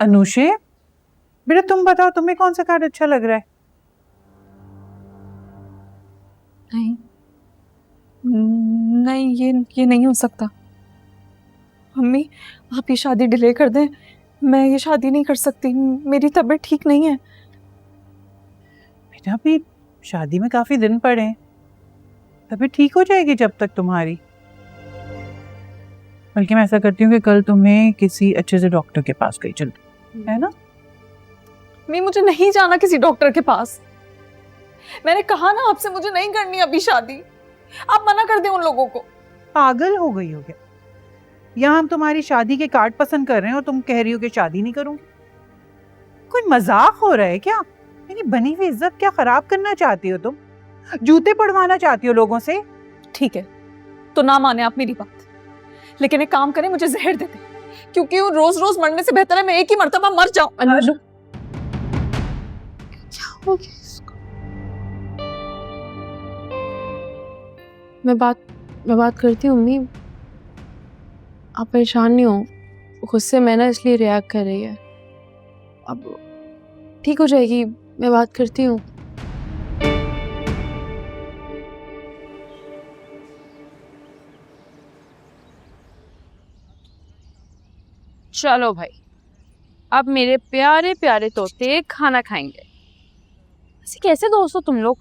अनुषे, बेटा तुम बताओ तुम्हें कौन सा कार्ड अच्छा लग रहा है? नहीं नहीं, ये नहीं हो सकता। मम्मी, आप ये शादी डिले कर दें। मैं ये शादी नहीं कर सकती, मेरी तबीयत ठीक नहीं है। बेटा अभी शादी में काफी दिन पड़े हैं, तबीयत ठीक हो जाएगी जब तक तुम्हारी। बल्कि मैं ऐसा करती हूँ कि कल तुम्हें किसी अच्छे से डॉक्टर के पास ले चलती, है ना? मम्मी, मुझे नहीं जाना किसी डॉक्टर के पास। मैंने कहा ना आपसे, मुझे नहीं करनी अभी शादी। आप मना कर दें उन लोगों को। पागल हो गई हो क्या? यहाँ हम तुम्हारी शादी के कार्ड पसंद कर रहे हैं और तुम कह रही हो कि शादी नहीं करूंगी। कोई मजाक हो रहा है क्या? मेरी बनी हुई इज्जत क्या खराब करना चाहती हो तुम? जूते पड़वाना चाहती हो लोगों से? ठीक है, तो ना माने आप मेरी बात, लेकिन एक काम करें, मुझे जहर दे दें, क्योंकि वो रोज रोज मरने से बेहतर है मैं एक ही मरतबा मर जाऊं। अनुषा, क्या हो गया इसको? मैं बात करती हूँ मम्मी, आप परेशान नहीं हो। गुस्से में ना इसलिए रिएक्ट कर रही है। अब ठीक हो जाएगी, मैं बात करती हूँ। चलो भाई, अब मेरे प्यारे प्यारे तोते खाना खाएंगे। ऐसे कैसे दोस्त हो तुम लोग?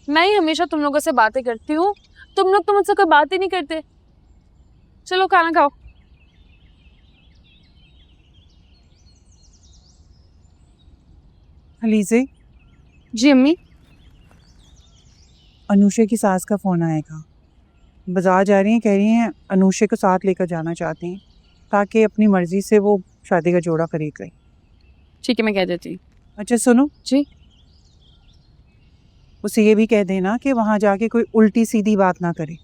मैं ही हमेशा तुम लोगों से बातें करती हूँ, तुम लोग तो मुझसे कोई बात ही नहीं करते। चलो खाना खाओ। अलीज़े, जी अम्मी। अनुषा की सास का फोन आएगा। बाजार जा रही हैं, कह रही हैं अनुषा को साथ लेकर जाना चाहती हैं ताकि अपनी मर्जी से वो शादी का जोड़ा खरीद ले। ठीक है, मैं कह देती हूँ। अच्छा सुनो जी। उसे ये भी कह देना कि वहां जाके कोई उल्टी सीधी बात ना करे।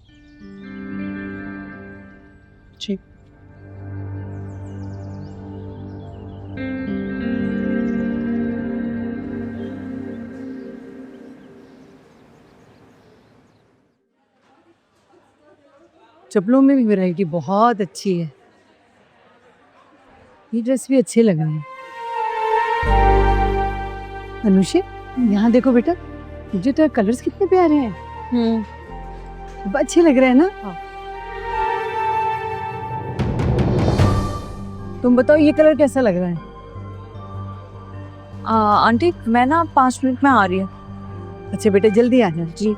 जी। चप्पलों में भी वैरायटी बहुत अच्छी है। ये ड्रेस भी अच्छे लग रहे हैं। अनुषे, यहाँ देखो बेटा, मुझे तो कलर्स कितने प्यारे हैं। अच्छे लग रहे हैं ना? हाँ। तुम बताओ ये कलर कैसा लग रहा है? आंटी, मैं ना 5 मिनट में आ रही हूँ। अच्छा बेटा, जल्दी आ जाओ। जी।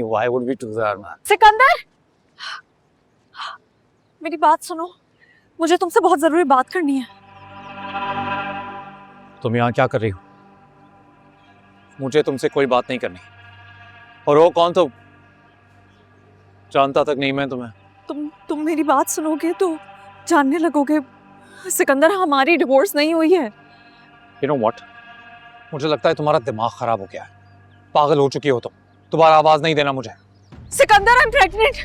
Why would we do that, man? Sikandar, मेरी बात सुनो, मुझे तुमसे बहुत जरूरी बात करनी है। तुम यहाँ क्या कर रही हो? मुझे तुमसे कोई बात नहीं करनी। और वो कौन? तो जानता तक नहीं मैं तुम्हें। तुम मेरी बात सुनोगे तो जानने लगोगे। सिकंदर, हमारी डिवोर्स नहीं हुई है। You know what? मुझे लगता है तुम्हारा दिमाग खराब हो गया है। पागल हो चुकी हो तुम। दोबारा आवाज नहीं देना मुझे। Sikandar, I am pregnant.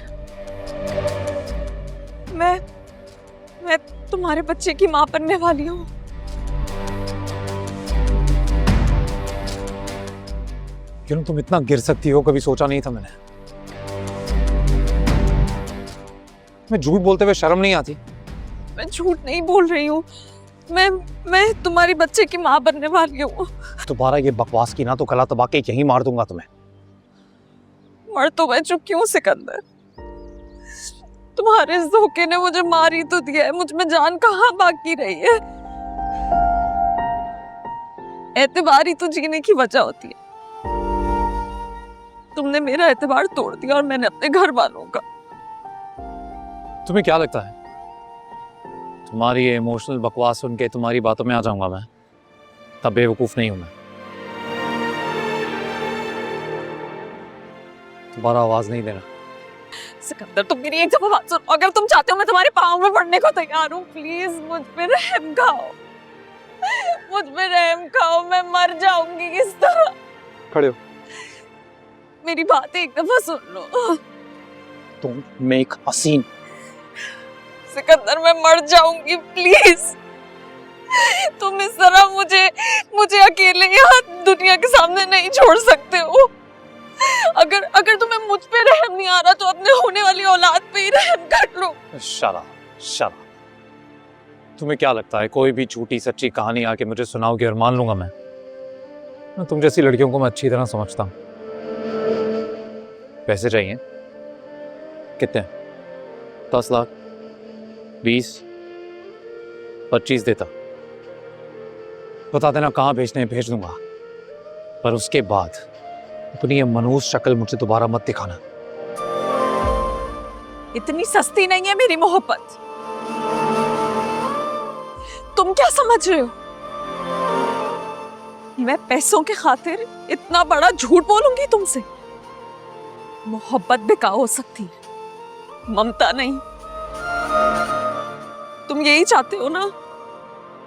मैं तुम्हारे बच्चे की मां बनने वाली हूँ। क्यों तुम इतना गिर सकती हो, कभी सोचा नहीं था मैंने। मैं झूठ बोलते हुए शर्म नहीं आती? मैं झूठ नहीं बोल रही हूँ, मैं तुम्हारी बच्चे की माँ बनने वाली हूँ। दोबारा ये बकवास की ना तो गला दबा के यहीं मार दूंगा तुम्हें। मर तो मैं चुकी हूँ सिकंदर, तुम्हारे इस धोखे ने मुझे मार ही तो दिया है, मुझ में जान कहाँ बाकी रही है। एतबार ही तो जीने की वजह होती है। तुमने मेरा एतबार तोड़ दिया और मैंने अपने घर वालों का। तुम्हें क्या लगता है तुम्हारी ये इमोशनल बकवास सुन के तुम्हारी बातों में आ जाऊंगा मैं? तब बेवकूफ नहीं हूं मैं। दोबारा आवाज नहीं देना। सिकंदर तुम मेरी एक दफा बात सुनो, अगर तुम चाहते हो मैं तुम्हारे पाँव में पड़ने को तैयार हूँ। प्लीज मुझ पे रहम खाओ, मुझ पे रहम खाओ, मैं मर जाऊंगी किस तरह। खड़े हो। मेरी बात एक दफा सुन लो। तुम मेक हसीन। सिकंदर मैं मर जाऊंगी, प्लीज तुम इस तरह मुझे अकेले यहाँ दुनिया के सामने नहीं छोड़ सकते हो। अगर तुम्हें मुझ पे रहम नहीं आ रहा तो अपने होने वाली औलाद पे ही रहम कर लो। शाला तुम्हें क्या लगता है कोई भी झूठी सच्ची कहानी आके मुझे सुनाओगे और मान लूंगा मैं? तुम जैसी लड़कियों को मैं अच्छी तरह समझता हूँ। पैसे चाहिए? कितने? 10 लाख, 20, 25 देता। बता देना कहाँ भेजने भेज दूंगा, पर उसके बाद अपनी ये मनहूस शक्ल मुझे दोबारा मत दिखाना। इतनी सस्ती नहीं है मेरी मोहब्बत। तुम क्या समझ रहे हो? मैं पैसों के खातिर इतना बड़ा झूठ बोलूंगी तुमसे? मोहब्बत बेकार हो सकती है, ममता नहीं। तुम यही चाहते हो ना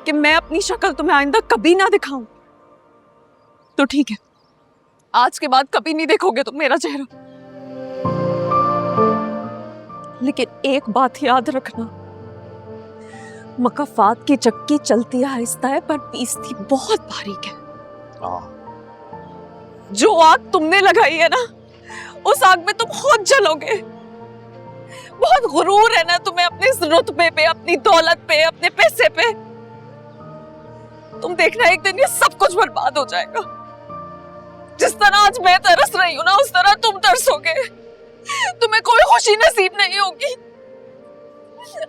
कि मैं अपनी शक्ल तुम्हें आइंदा कभी ना दिखाऊं? तो ठीक है, आज के बाद कभी नहीं देखोगे तुम मेरा चेहरा। लेकिन एक बात याद रखना, मकफ़ात की चक्की चलती आहिस्ता है पर पीसती बहुत बारीक है। जो आग तुमने लगाई है ना, उस आग में तुम खुद जलोगे। बहुत गुरूर है ना तुम्हें अपने इस रुतबे पे, अपनी दौलत पे, अपने पैसे पे। तुम देखना एक दिन ये सब कुछ बर्बाद हो जाएगा। जिस तरह आज मैं तरस रही हूं ना, उस तरह तुम तरसोगे। तुम्हें कोई खुशी नसीब नहीं होगी।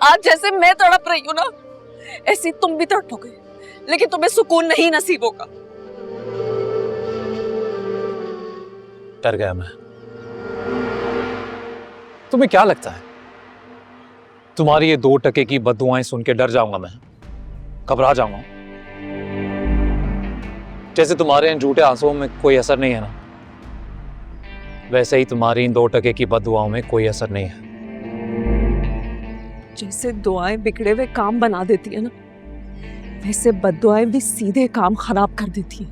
आज जैसे मैं तड़प रही हूं ना, ऐसे तुम भी तड़पोगे, लेकिन तुम्हें सुकून नहीं नसीब होगा। डर गया मैं। तुम्हें क्या लगता है तुम्हारी ये 2 टके की बद्दुआएं सुन के डर जाऊंगा मैं? घबरा जाऊंगा? जैसे तुम्हारे इन झूठे आंसुओं में कोई असर नहीं है ना, वैसे ही तुम्हारी इन 2 टके की बद्दुआओं में कोई असर नहीं है। जैसे दुआएं बिगड़े हुए काम बना देती है ना, वैसे बद्दुआएं भी सीधे काम खराब कर देती है।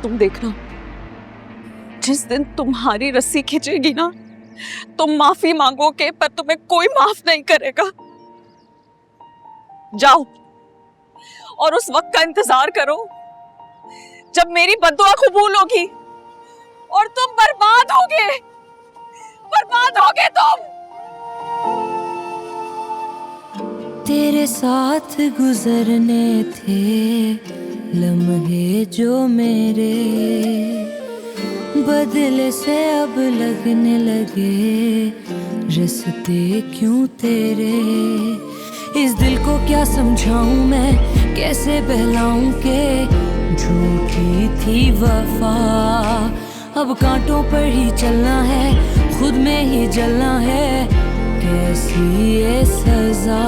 तुम देखना, जिस दिन तुम्हारी रस्सी खींचेगी ना, तुम माफी मांगोगे पर तुम्हें कोई माफ नहीं करेगा। जाओ और उस वक्त का इंतजार करो जब मेरी बद्दुआ कबूल होगी और तुम बर्बाद होगे तुम। तेरे साथ गुजरने थे लम्हे जो मेरे, बदले से अब लगने लगे रिश्ते क्यों तेरे। इस दिल को क्या समझाऊं मैं, कैसे बहलाऊं के झूठी थी वफा। अब कांटों पर ही चलना है, खुद में ही जलना है, कैसी ये सजा।